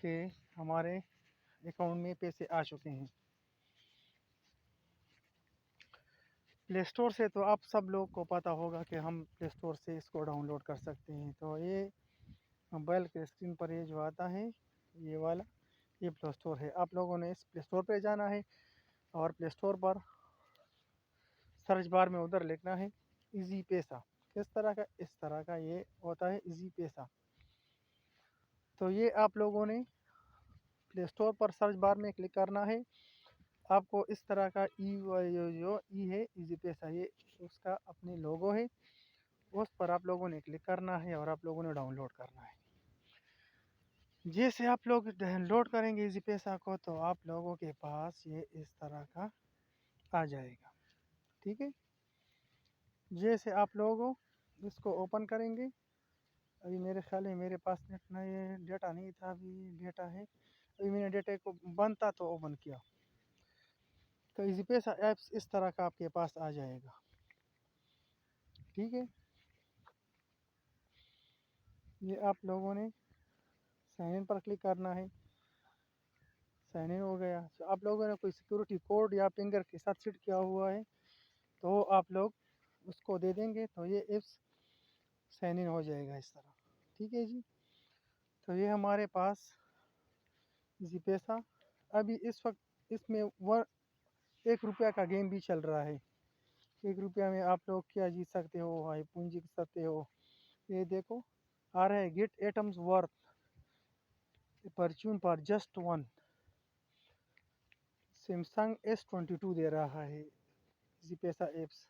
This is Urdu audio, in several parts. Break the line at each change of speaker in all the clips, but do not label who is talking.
کہ ہمارے اکاؤنٹ میں پیسے آ چکے ہیں پلے اسٹور سے. تو آپ سب لوگ کو پتہ ہوگا کہ ہم پلے اسٹور سے اس کو ڈاؤن لوڈ کر سکتے ہیں. تو یہ موبائل کے اسکرین پر یہ جو آتا ہے یہ والا یہ پلے اسٹور ہے. آپ لوگوں نے اس پلے اسٹور پہ جانا ہے اور پلے اسٹور پر سرچ بار میں ادھر لکھنا ہے ایزی پیسہ. کس طرح کا؟ اس طرح کا یہ ہوتا ہے ایزی پیسہ. تو یہ آپ لوگوں نے پلے اسٹور پر سرچ بار میں کلک کرنا ہے. آپ کو اس طرح کا جو ای ہے ایزی پیسہ یہ اس کا اپنے لوگو ہے. اس پر آپ لوگوں نے کلک کرنا ہے اور آپ لوگوں نے ڈاؤن لوڈ کرنا ہے. جیسے آپ لوگ ڈاؤن لوڈ کریں گے ایزی پیسہ کو تو آپ لوگوں کے پاس یہ اس طرح کا آ جائے گا. ٹھیک ہے. جیسے آپ لوگ اس کو اوپن کریں گے. ابھی میرے خیال ہے میرے پاس نیٹ نہیں ڈیٹا نہیں تھا. ابھی ڈیٹا ہے. ابھی میں نے ڈیٹا کو بند تھا تو اوپن کیا. تو ایزی پیسہ ایپس اس طرح کا آپ کے پاس آ جائے گا. ٹھیک ہے. یہ آپ لوگوں نے سائن ان پر کلک کرنا ہے. سائن ان ہو گیا. آپ لوگوں نے کوئی سیکورٹی کوڈ یا فنگر کے ساتھ سیٹ کیا ہوا ہے تو آپ لوگ اس کو دے دیں گے تو یہ ایپس سائن ان ہو جائے گا اس طرح. ٹھیک ہے جی. تو یہ ہمارے پاس ایزی پیسہ ابھی اس وقت اس میں 1 روپیہ کا گیم بھی چل رہا ہے. 1 روپیہ میں آپ لوگ کیا جیت سکتے ہو؟ ہائی پون جیت سکتے ہو. یہ دیکھو آ رہا ہے گیٹ ایٹمز ورتھ پرچون پر جسٹ 1. سیمسنگ S22 دے رہا ہے ایزی پیسہ ایپس.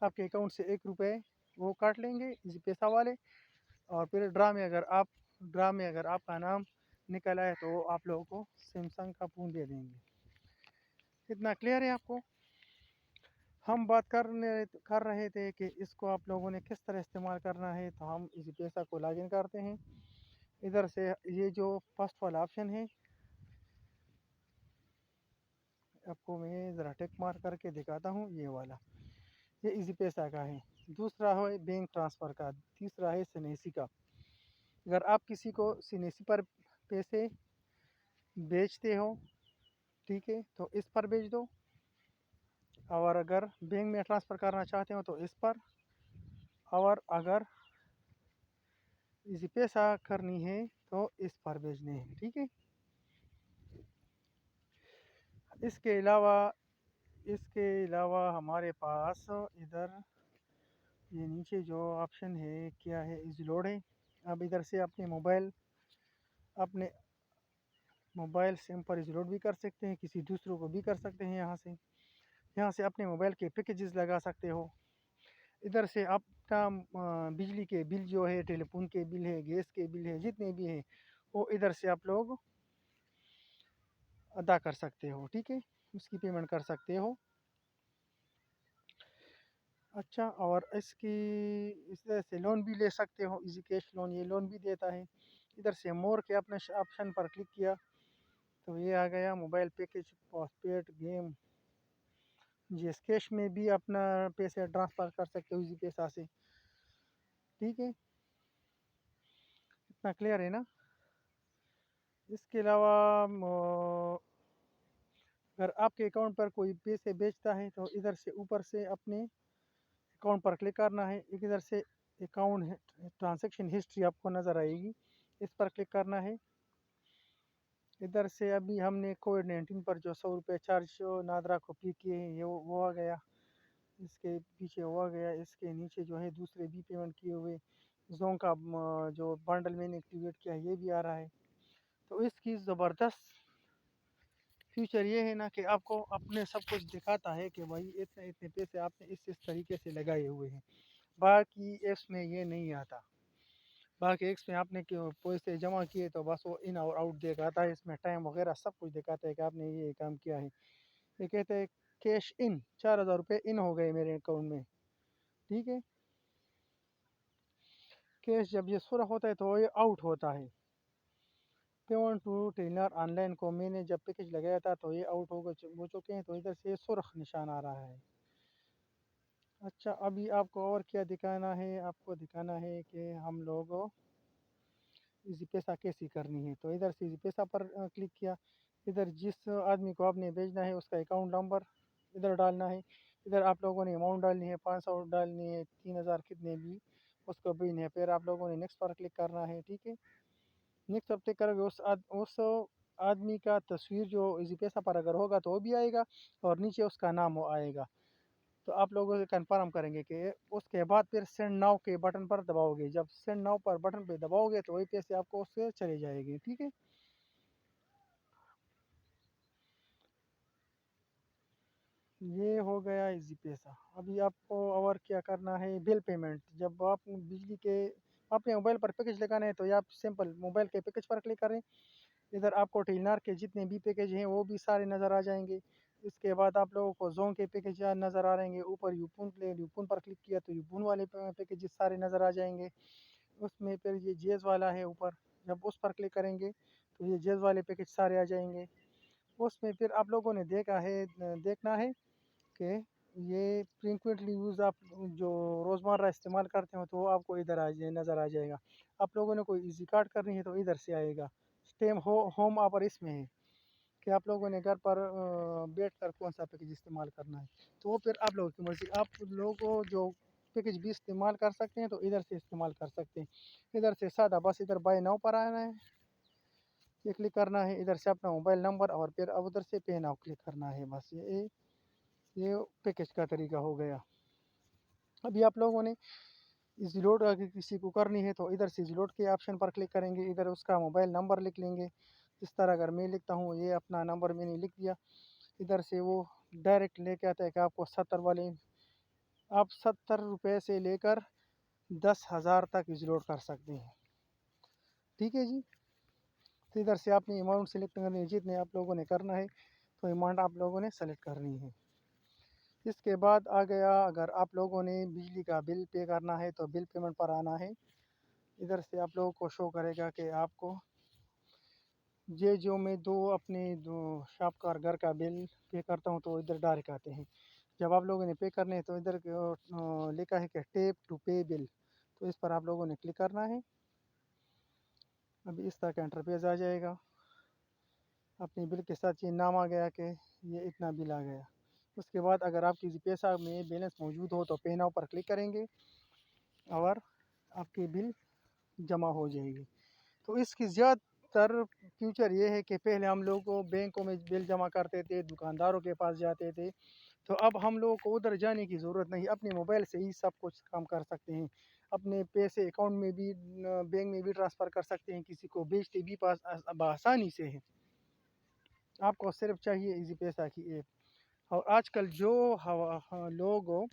آپ کے اکاؤنٹ سے 1 روپے وہ کاٹ لیں گے ایزی پیسہ والے. اور پھر ڈرا میں اگر آپ کا نام نکل آئے تو آپ لوگوں کو سیمسنگ کا فون دے دیں گے. اتنا کلیئر ہے آپ کو؟ ہم بات کر رہے تھے کہ اس کو آپ لوگوں نے کس طرح استعمال کرنا ہے. تو ہم ایزی پیسہ کو لاگ ان کرتے ہیں. ادھر سے یہ جو فرسٹ والا آپشن ہے آپ کو میں ذرا ٹیک مارک کر کے دکھاتا ہوں. یہ والا یہ ایزی پیسہ کا ہے. دوسرا ہے بینک ٹرانسفر کا. تیسرا ہے سنیسی کا. اگر آپ کسی کو سنیسی پر پیسے بیچتے ہو ٹھیک ہے تو اس پر بیچ دو. اور اگر بینک میں ٹرانسفر کرنا چاہتے ہو تو اس پر. اور اگر ایزی پیسہ کرنی ہے تو اس پر بیچنے ہیں. ٹھیک ہے. اس کے علاوہ ہمارے پاس ادھر یہ نیچے جو آپشن ہے کیا ہے ایزی لوڈ ہے. اب ادھر سے اپنے موبائل سم پر ایزی لوڈ بھی کر سکتے ہیں. کسی دوسروں کو بھی کر سکتے ہیں. یہاں سے اپنے موبائل کے پیکیجز لگا سکتے ہو. ادھر سے آپ کا بجلی کے بل جو ہے ٹیلی فون کے بل ہے گیس کے بل ہے جتنے بھی ہیں وہ ادھر سے آپ لوگ ادا کر سکتے ہو. ٹھیک ہے. اس کی پیمنٹ کر سکتے ہو. اچھا. اور اس طرح سے لون بھی لے سکتے ہو. ایزی کیش لون یہ لون بھی دیتا ہے. ادھر سے مور کے اپنے آپشن پر کلک کیا تو یہ آ گیا mobile package postpaid game. جس کیش میں بھی اپنا پیسے ٹرانسفر کر سکتے ہو ایزی پیسہ سے. ٹھیک ہے. اتنا کلیئر ہے نا؟ اس کے علاوہ اگر آپ کے اکاؤنٹ پر کوئی پیسے بیچتا ہے تو ادھر سے اوپر سے اپنے اکاؤنٹ پر کلک کرنا ہے. ادھر سے اکاؤنٹ ٹرانزیکشن ہسٹری آپ کو نظر آئے گی. اس پر کلک کرنا ہے. ادھر سے ابھی ہم نے کووڈ-19 پر جو 100 روپے چارج نادرا کو پے کیے ہیں وہ آ گیا. اس کے پیچھے وہ آ گیا. اس کے نیچے جو ہے دوسرے بھی پیمنٹ کیے ہوئے زون کا جو بنڈل میں نے ایکٹیویٹ کیا یہ بھی آ رہا ہے. تو اس کی زبردست فیچر یہ ہے نا کہ آپ کو اپنے سب کچھ دکھاتا ہے کہ بھائی اتنے پیسے آپ نے اس طریقے سے لگائے ہوئے ہیں. باقی ایپس میں یہ نہیں آتا. باقی ایپس میں آپ نے پیسے جمع کیے تو بس وہ ان اور آؤٹ دکھاتا ہے. اس میں ٹائم وغیرہ سب کچھ دکھاتا ہے کہ آپ نے یہ کام کیا ہے. یہ کہتے ہیں کیش ان 4000 روپے ان ہو گئے میرے اکاؤنٹ میں. ٹھیک ہے. کیش جب یہ سرخ ہوتا ہے تو یہ آؤٹ ہوتا ہے. Payment to teller online کو میں نے جب پیکج لگایا تھا تو یہ آؤٹ ہو چکے ہیں. تو ادھر سے سرخ نشان آ رہا ہے. اچھا. ابھی آپ کو اور کیا دکھانا ہے؟ آپ کو دکھانا ہے کہ ہم لوگ ایزی پیسہ کیسی کرنی ہے. تو ادھر سے ایزی پیسہ پر کلک کیا. ادھر جس آدمی کو آپ نے بھیجنا ہے اس کا اکاؤنٹ نمبر ادھر ڈالنا ہے. ادھر آپ لوگوں نے اماؤنٹ ڈالنی ہے, 500 ڈالنی ہے, 3000 کتنے بھی اس کو بھیجنا ہے. پھر آپ لوگوں نے نیکسٹ پر کلک کرنا ہے. ٹھیک ہے, نیکسٹ پر کلک کرو گے اس آدمی کا تصویر جو ایزی پیسہ پر اگر ہوگا تو وہ بھی آئے گا اور نیچے اس کا نام وہ آئے گا. تو آپ لوگوں سے کنفرم کریں گے کہ اس کے بعد پھر سینڈ ناؤ کے بٹن پر دباؤ گے. جب سینڈ ناؤ پر بٹن پہ دباؤ گے تو وہی پیسے آپ کو اس سے چلے جائے گے. ٹھیک ہے, یہ ہو گیا ایزی پیسہ. ابھی آپ کو اور کیا کرنا ہے, بل پیمنٹ. جب آپ بجلی کے اپنے موبائل پر پیکج لگانا ہے تو آپ سمپل موبائل کے پیکج پر کلک کریں. ادھر آپ کو ٹیلنار کے جتنے بھی پیکج ہیں وہ بھی سارے نظر آ جائیں گے. اس کے بعد آپ لوگوں کو زون کے پیکج نظر آ رہیں گے. اوپر یوپون پر کلک کیا تو یوپون والے پیکج سارے نظر آ جائیں گے. اس میں پھر یہ جیز والا ہے اوپر, جب اس پر کلک کریں گے تو یہ جیز والے پیکج سارے آ جائیں گے. اس میں پھر آپ لوگوں نے دیکھنا ہے کہ یہ فریکوینٹلی یوز آپ جو روزمرہ استعمال کرتے ہو تو وہ آپ کو ادھر نظر آ جائے گا. آپ لوگوں نے کوئی ایزی کارڈ کرنی ہے تو ادھر سے آئے گا. اسٹیم ہوم آفر اس میں ہے کہ آپ لوگوں نے گھر پر بیٹھ کر کون سا پیکج استعمال کرنا ہے. تو وہ پھر آپ لوگوں کی مرضی. آپ لوگوں جو پیکج بھی استعمال کر سکتے ہیں تو ادھر سے استعمال کر سکتے ہیں. ادھر سے سادہ بس ادھر بائی ناؤ پر آنا ہے, یہ کلک کرنا ہے. ادھر سے اپنا موبائل نمبر اور پھر ادھر سے پے ناؤ کلک کرنا ہے. بس یہ پیکج کا طریقہ ہو گیا. ابھی آپ لوگوں نے ایزی لوڈ اگر کسی کو کرنی ہے تو ادھر سے ایزی لوڈ کے آپشن پر کلک کریں گے. ادھر اس کا موبائل نمبر لکھ لیں گے. اس طرح اگر میں لکھتا ہوں, یہ اپنا نمبر میں نے لکھ دیا. ادھر سے وہ ڈائریکٹ لے کے آتا ہے کہ آپ کو 70 روپے سے لے کر 10,000 تک ایزی لوڈ کر سکتے ہیں. ٹھیک ہے جی, تو ادھر سے آپ نے اماؤنٹ سلیکٹ کرنی ہے. جتنے آپ لوگوں نے کرنا ہے تو اماؤنٹ آپ لوگوں نے سلیکٹ کرنی ہے. اس کے بعد آ گیا, اگر آپ لوگوں نے بجلی کا بل پے کرنا ہے تو بل پیمنٹ پر آنا ہے. ادھر سے آپ لوگوں کو شو کرے گا کہ آپ کو جو میں اپنے شاپکار گھر کا بل پے کرتا ہوں تو ادھر ڈائریکٹ آتے ہیں. جب آپ لوگوں نے پے کرنے ہیں تو ادھر لکھا ہے کہ ٹیپ ٹو پے بل, تو اس پر آپ لوگوں نے کلک کرنا ہے. ابھی اس طرح کا انٹرفیس آ جائے گا. اپنے بل کے ساتھ یہ نام آ گیا کہ یہ اتنا بل آ گیا. اس کے بعد اگر آپ کی پیسہ میں بیلنس موجود ہو تو پے ناؤ پر کلک کریں گے اور آپ کی بل جمع ہو جائے گی. تو اس کی زیادہ تر فیوچر یہ ہے کہ پہلے ہم لوگ کو بینکوں میں بل جمع کرتے تھے, دکانداروں کے پاس جاتے تھے. تو اب ہم لوگوں کو ادھر جانے کی ضرورت نہیں, اپنے موبائل سے ہی سب کچھ کام کر سکتے ہیں. اپنے پیسے اکاؤنٹ میں بھی بینک میں بھی ٹرانسفر کر سکتے ہیں, کسی کو بیچتے بھی پاس بآسانی سے ہے. آپ کو صرف چاہیے ایزی پیسہ کی ایپ. اور آج کل جو لوگ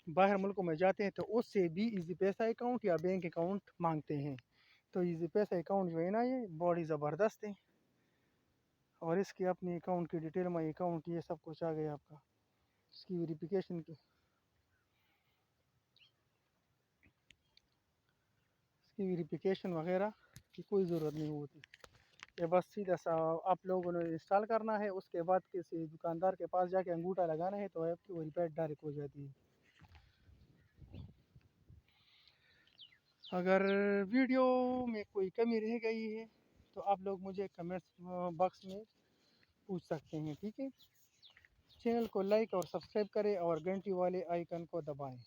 باہر ملکوں میں جاتے ہیں تو اس سے بھی ایزی پیسہ اکاؤنٹ یا بینک اکاؤنٹ مانگتے ہیں. تو ایزی پیسہ اکاؤنٹ جو ہے نا, یہ بڑی زبردست ہے. اور اس کی اپنی اکاؤنٹ کی ڈیٹیل میں اکاؤنٹ یہ سب کچھ آ گیا آپ کا. اس کی ویریفیکیشن وغیرہ کی کوئی ضرورت نہیں ہوتی. یہ بس سیدھا سا آپ لوگوں نے انسٹال کرنا ہے. اس کے بعد کسی دکاندار کے پاس جا کے انگوٹھا لگانا ہے تو ایپ کی ویریفائڈ ڈائریکٹ ہو جاتی ہے. اگر ویڈیو میں کوئی کمی رہ گئی ہے تو آپ لوگ مجھے کمنٹس باکس میں پوچھ سکتے ہیں. ٹھیک ہے, چینل کو لائک اور سبسکرائب کریں اور گھنٹی والے آئیکن کو دبائیں.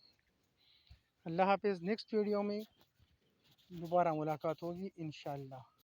اللہ حافظ. نیکسٹ ویڈیو میں دوبارہ ملاقات ہوگی انشاءاللہ.